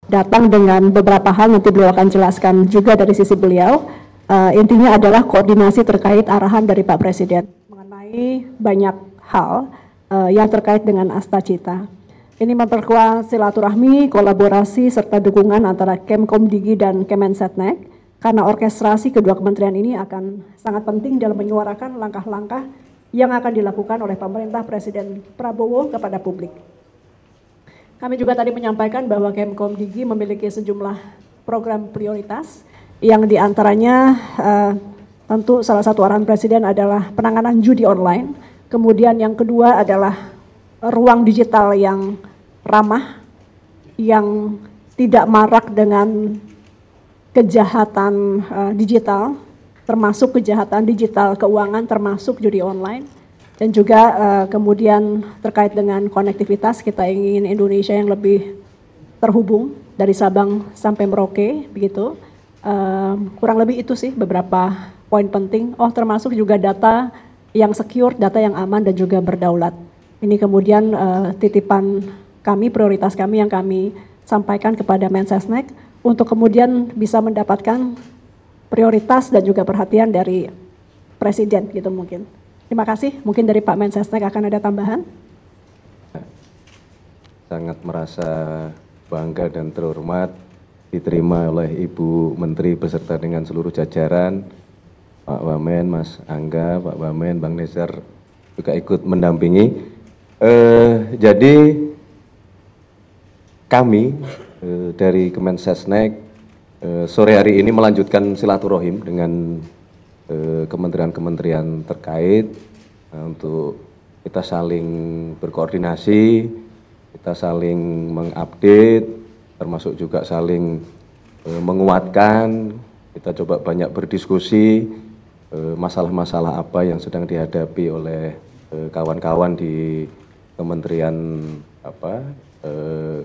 datang dengan beberapa hal, nanti beliau akan jelaskan juga dari sisi beliau. Intinya adalah koordinasi terkait arahan dari Pak Presiden mengenai banyak hal yang terkait dengan Astacita. Ini memperkuat silaturahmi, kolaborasi, serta dukungan antara Kemkomdigi dan Kemensetnek, karena orkestrasi kedua kementerian ini akan sangat penting dalam menyuarakan langkah-langkah yang akan dilakukan oleh pemerintah Presiden Prabowo kepada publik. Kami juga tadi menyampaikan bahwa Kemkomdigi memiliki sejumlah program prioritas yang diantaranya tentu salah satu arahan Presiden adalah penanganan judi online. Kemudian yang kedua adalah ruang digital yang ramah, yang tidak marak dengan kejahatan digital, termasuk kejahatan digital keuangan, termasuk judi online. Dan juga kemudian terkait dengan konektivitas, kita ingin Indonesia yang lebih terhubung dari Sabang sampai Merauke, begitu. Kurang lebih itu sih beberapa poin penting. Oh, termasuk juga data yang secure, data yang aman dan juga berdaulat. Ini kemudian titipan kami, prioritas kami yang kami sampaikan kepada Mensesnek untuk kemudian bisa mendapatkan prioritas dan juga perhatian dari Presiden, gitu mungkin. Terima kasih. Mungkin dari Pak Mensesnek akan ada tambahan. Sangat merasa bangga dan terhormat diterima oleh Ibu Menteri beserta dengan seluruh jajaran, Pak Wamen, Mas Angga, Pak Wamen, Bang Nezar juga ikut mendampingi. Jadi kami dari Kemensesnek sore hari ini melanjutkan silaturahim dengan kementerian-kementerian terkait untuk kita saling berkoordinasi, kita saling mengupdate, termasuk juga saling menguatkan. Kita coba banyak berdiskusi masalah-masalah apa yang sedang dihadapi oleh kawan-kawan di Kementerian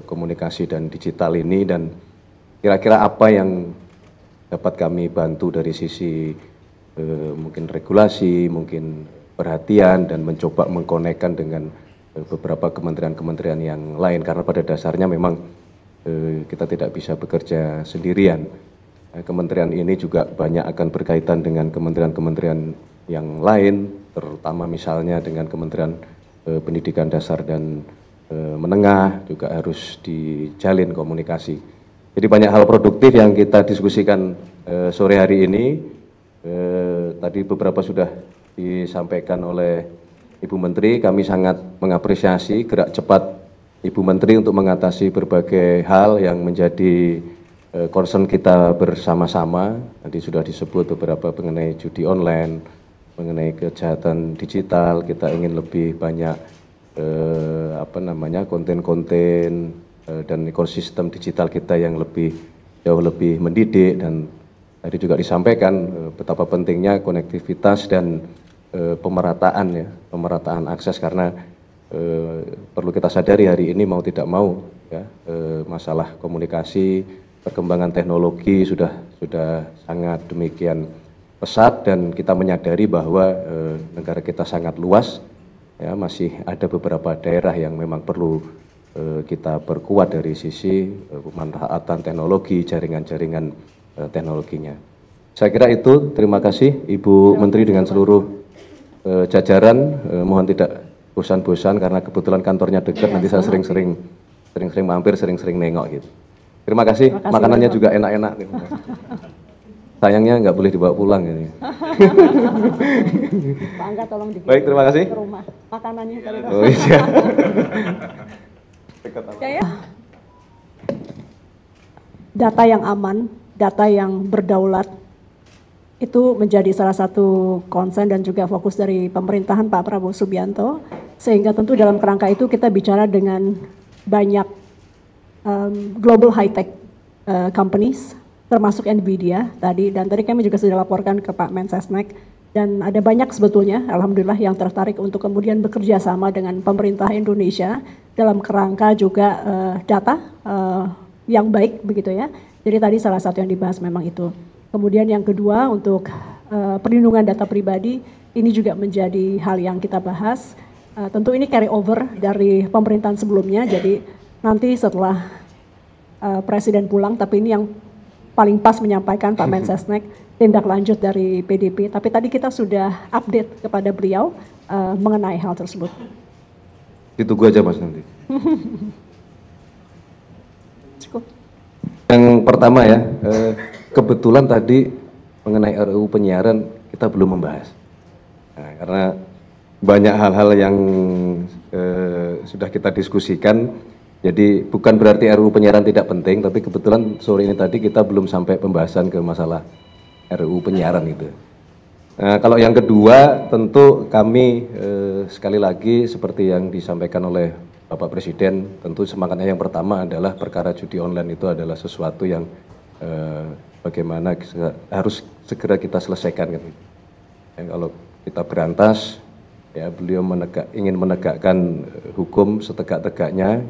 Komunikasi dan Digital ini, dan kira-kira apa yang dapat kami bantu dari sisi mungkin regulasi, mungkin perhatian, dan mencoba mengkonekkan dengan beberapa kementerian-kementerian yang lain, karena pada dasarnya memang kita tidak bisa bekerja sendirian. Kementerian ini juga banyak akan berkaitan dengan kementerian-kementerian yang lain, terutama misalnya dengan Kementerian Pendidikan Dasar dan Menengah juga harus dijalin komunikasi. Jadi banyak hal produktif yang kita diskusikan sore hari ini. Tadi beberapa sudah disampaikan oleh Ibu Menteri. Kami sangat mengapresiasi gerak cepat Ibu Menteri untuk mengatasi berbagai hal yang menjadi concern kita bersama-sama. Tadi sudah disebut beberapa mengenai judi online, mengenai kejahatan digital. Kita ingin lebih banyak konten-konten dan ekosistem digital kita yang jauh lebih mendidik, dan tadi juga disampaikan betapa pentingnya konektivitas dan pemerataan akses, karena perlu kita sadari hari ini mau tidak mau ya, masalah komunikasi, perkembangan teknologi sudah sangat demikian pesat, dan kita menyadari bahwa negara kita sangat luas ya, masih ada beberapa daerah yang memang perlu kita perkuat dari sisi pemanfaatan teknologi, jaringan-jaringan teknologinya. Saya kira itu. Terima kasih Ibu Menteri dengan seluruh jajaran. Mohon tidak bosan-bosan karena kebetulan kantornya dekat. Nanti saya sering-sering mampir, sering-sering nengok gitu. Terima kasih. Makanannya juga enak-enak. Sayangnya nggak boleh dibawa pulang ini. Pak Angga tolong dikirim. Baik, terima kasih. Ke rumah. Makanannya tadi. Oh iya. Data yang aman, data yang berdaulat, itu menjadi salah satu concern dan juga fokus dari pemerintahan Pak Prabowo Subianto, sehingga tentu dalam kerangka itu kita bicara dengan banyak global high-tech companies, termasuk Nvidia tadi, dan tadi kami juga sudah laporkan ke Pak Mensesnek, dan ada banyak sebetulnya, alhamdulillah, yang tertarik untuk kemudian bekerja sama dengan pemerintah Indonesia dalam kerangka juga data yang baik begitu ya. Jadi tadi salah satu yang dibahas memang itu. Kemudian yang kedua untuk perlindungan data pribadi, ini juga menjadi hal yang kita bahas. Tentu ini carry over dari pemerintahan sebelumnya, jadi nanti setelah Presiden pulang, tapi ini yang paling pas menyampaikan Pak Mensesnek tindak lanjut dari PDP. Tapi tadi kita sudah update kepada beliau mengenai hal tersebut. Ditunggu aja Mas nanti. Cukup. Yang pertama ya, kebetulan tadi mengenai RUU penyiaran kita belum membahas. Nah, karena banyak hal-hal yang sudah kita diskusikan, jadi bukan berarti RUU penyiaran tidak penting, tapi kebetulan sore ini tadi kita belum sampai pembahasan ke masalah RUU penyiaran itu. Nah, kalau yang kedua tentu kami sekali lagi seperti yang disampaikan oleh Bapak Presiden, tentu semangatnya yang pertama adalah perkara judi online itu adalah sesuatu yang bagaimana harus segera kita selesaikan kan. Ya, kalau kita berantas, ya beliau ingin menegakkan hukum setegak-tegaknya.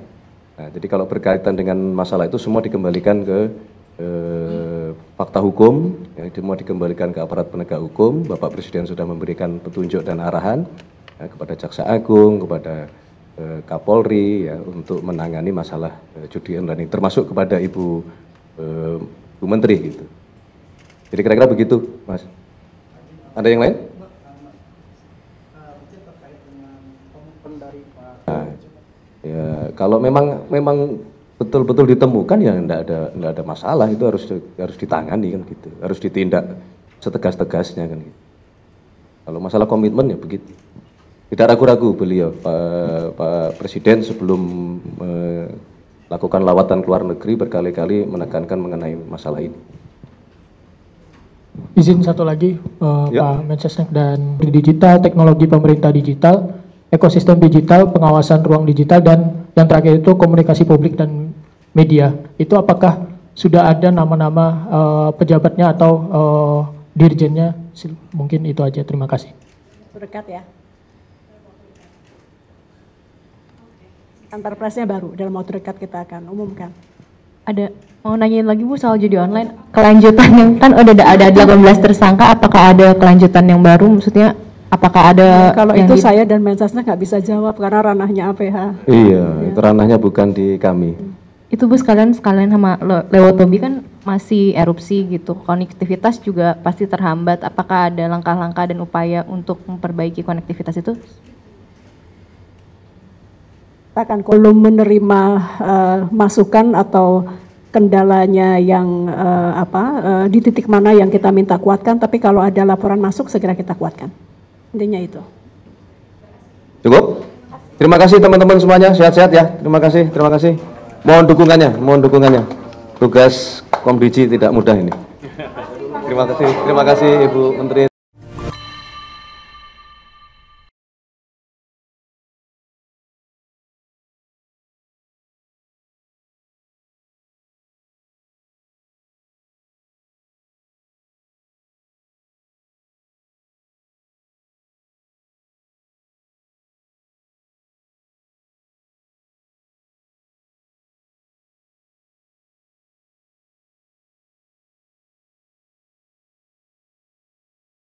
Nah, jadi kalau berkaitan dengan masalah itu semua dikembalikan ke fakta hukum, ya, semua dikembalikan ke aparat penegak hukum. Bapak Presiden sudah memberikan petunjuk dan arahan ya, kepada Jaksa Agung, kepada Kapolri ya, untuk menangani masalah judi online, termasuk kepada Ibu Menteri gitu. Jadi kira-kira begitu, Mas. Ada yang lain? Nah, ya kalau memang betul-betul ditemukan ya enggak ada masalah, itu harus ditangani kan gitu, harus ditindak setegas-tegasnya kan gitu. Kalau masalah komitmen ya begitu. Tidak ragu-ragu beliau Pak Presiden sebelum melakukan lawatan ke luar negeri berkali-kali menekankan mengenai masalah ini. Izin satu lagi Ya. Pak Mensesnek dan digital, teknologi pemerintah digital, ekosistem digital, pengawasan ruang digital, dan yang terakhir itu komunikasi publik dan media. Itu apakah sudah ada nama-nama pejabatnya atau dirjennya? Mungkin itu aja, terima kasih. Dekat ya. Kantor presnya baru, dalam waktu dekat kita akan umumkan. Ada mau nanyain lagi Bu soal judi online, kelanjutan yang kan udah ada 18 tersangka, apakah ada kelanjutan yang baru, maksudnya apakah ada Kalau yang itu saya dan Mensesnek nggak bisa jawab karena ranahnya APH. Iya, itu ranahnya bukan di kami. itu Bu sekalian sama Lewotobi kan masih erupsi gitu, konektivitas juga pasti terhambat, apakah ada langkah-langkah dan upaya untuk memperbaiki konektivitas itu? Kita akan belum menerima masukan atau kendalanya yang di titik mana yang kita minta kuatkan, tapi kalau ada laporan masuk segera kita kuatkan. Intinya itu. Cukup? Terima kasih teman-teman semuanya, sehat-sehat ya. Terima kasih. Mohon dukungannya. Tugas Komdiji tidak mudah ini. Terima kasih Ibu Menteri.